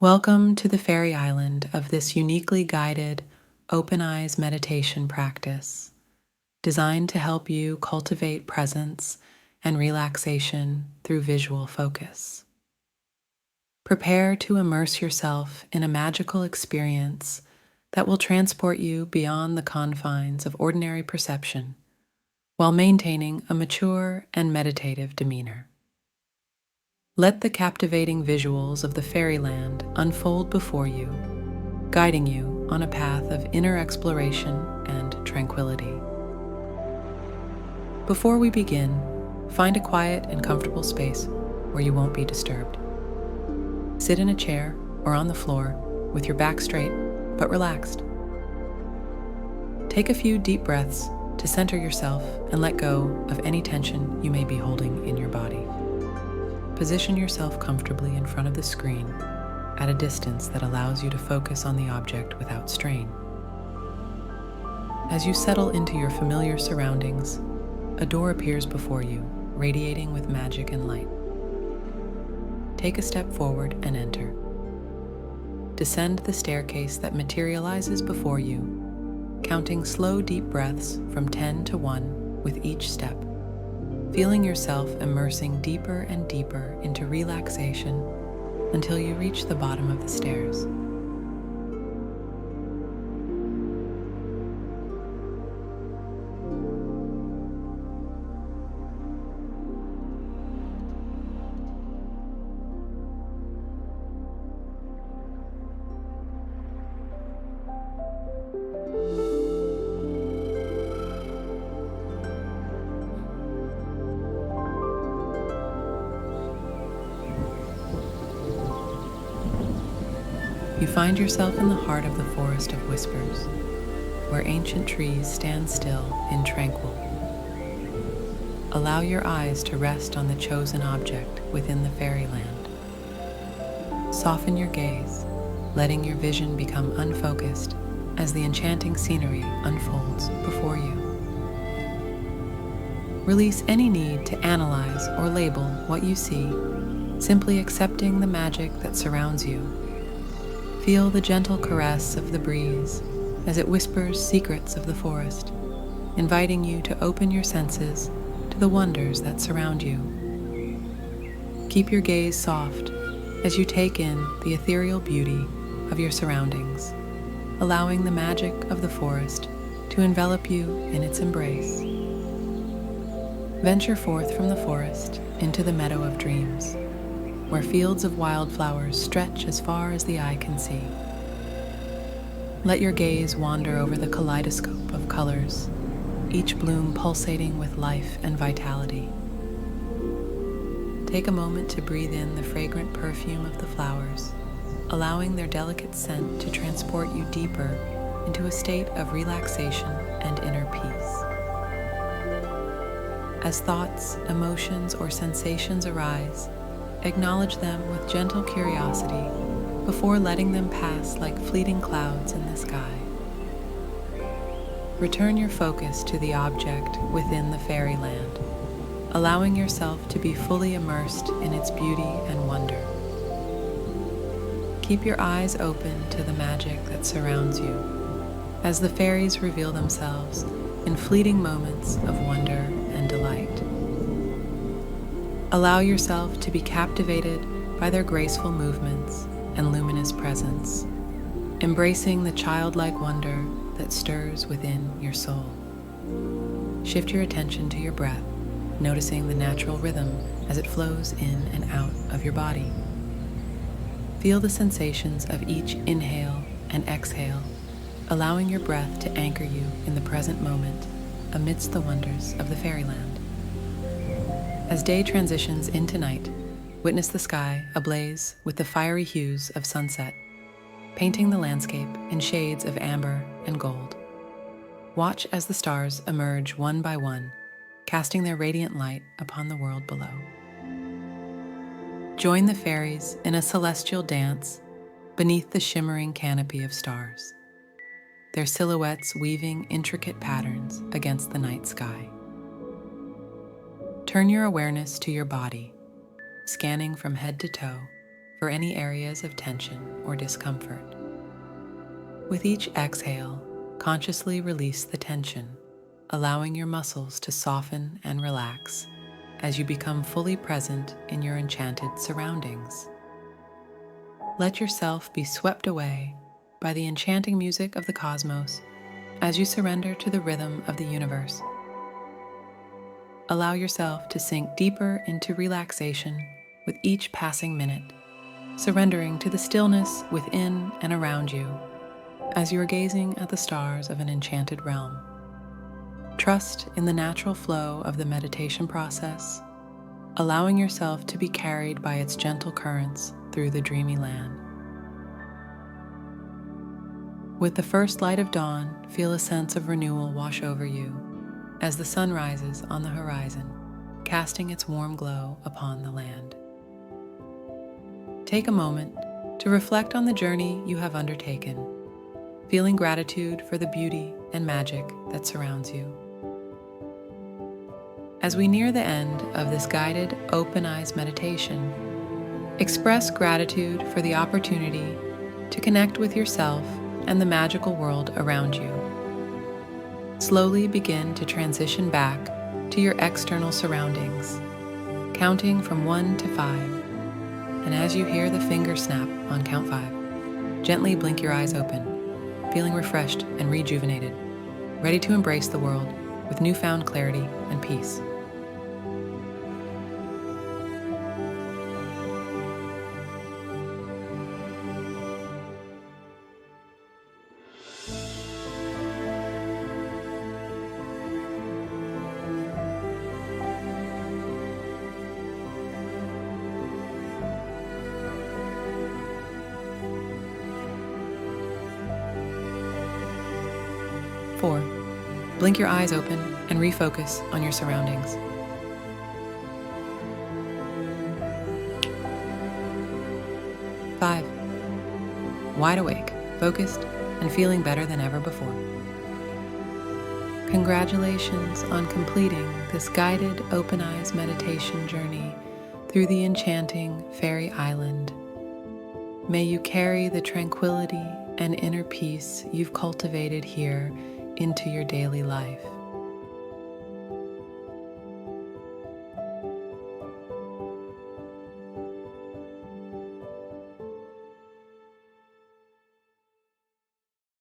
Welcome to the fairy island of this uniquely guided open eyes meditation practice, designed to help you cultivate presence and relaxation through visual focus. Prepare to immerse yourself in a magical experience that will transport you beyond the confines of ordinary perception while maintaining a mature and meditative demeanor. Let the captivating visuals of the fairyland unfold before you, guiding you on a path of inner exploration and tranquility. Before we begin, find a quiet and comfortable space where you won't be disturbed. Sit in a chair or on the floor with your back straight but relaxed. Take a few deep breaths to center yourself and let go of any tension you may be holding in your body. Position yourself comfortably in front of the screen at a distance that allows you to focus on the object without strain. As you settle into your familiar surroundings, a door appears before you, radiating with magic and light. Take a step forward and enter. Descend the staircase that materializes before you, counting slow, deep breaths from 10 to 1 with each step, feeling yourself immersing deeper and deeper into relaxation until you reach the bottom of the stairs. You find yourself in the heart of the forest of whispers, where ancient trees stand still and tranquil. Allow your eyes to rest on the chosen object within the fairyland. Soften your gaze, letting your vision become unfocused as the enchanting scenery unfolds before you. Release any need to analyze or label what you see, simply accepting the magic that surrounds you. Feel the gentle caress of the breeze as it whispers secrets of the forest, inviting you to open your senses to the wonders that surround you. Keep your gaze soft as you take in the ethereal beauty of your surroundings, allowing the magic of the forest to envelop you in its embrace. Venture forth from the forest into the meadow of dreams, where fields of wildflowers stretch as far as the eye can see. Let your gaze wander over the kaleidoscope of colors, each bloom pulsating with life and vitality. Take a moment to breathe in the fragrant perfume of the flowers, allowing their delicate scent to transport you deeper into a state of relaxation and inner peace. As thoughts, emotions, or sensations arise, acknowledge them with gentle curiosity before letting them pass like fleeting clouds in the sky. Return your focus to the object within the fairyland, allowing yourself to be fully immersed in its beauty and wonder. Keep your eyes open to the magic that surrounds you as the fairies reveal themselves in fleeting moments of wonder and delight. Allow yourself to be captivated by their graceful movements and luminous presence, embracing the childlike wonder that stirs within your soul. Shift your attention to your breath, noticing the natural rhythm as it flows in and out of your body. Feel the sensations of each inhale and exhale, allowing your breath to anchor you in the present moment amidst the wonders of the fairyland. As day transitions into night, witness the sky ablaze with the fiery hues of sunset, painting the landscape in shades of amber and gold. Watch as the stars emerge one by one, casting their radiant light upon the world below. Join the fairies in a celestial dance beneath the shimmering canopy of stars, their silhouettes weaving intricate patterns against the night sky. Turn your awareness to your body, scanning from head to toe for any areas of tension or discomfort. With each exhale, consciously release the tension, allowing your muscles to soften and relax as you become fully present in your enchanted surroundings. Let yourself be swept away by the enchanting music of the cosmos as you surrender to the rhythm of the universe. Allow yourself to sink deeper into relaxation with each passing minute, surrendering to the stillness within and around you as you are gazing at the stars of an enchanted realm. Trust in the natural flow of the meditation process, allowing yourself to be carried by its gentle currents through the dreamy land. With the first light of dawn, feel a sense of renewal wash over you as the sun rises on the horizon, casting its warm glow upon the land. Take a moment to reflect on the journey you have undertaken, feeling gratitude for the beauty and magic that surrounds you. As we near the end of this guided open eyes meditation, express gratitude for the opportunity to connect with yourself and the magical world around you. Slowly begin to transition back to your external surroundings, counting from 1 to 5. And as you hear the finger snap on count 5, gently blink your eyes open, feeling refreshed and rejuvenated, ready to embrace the world with newfound clarity and peace. Four, blink your eyes open and refocus on your surroundings. 5, wide awake, focused, and feeling better than ever before. Congratulations on completing this guided open eyes meditation journey through the enchanting fairy island. May you carry the tranquility and inner peace you've cultivated here into your daily life.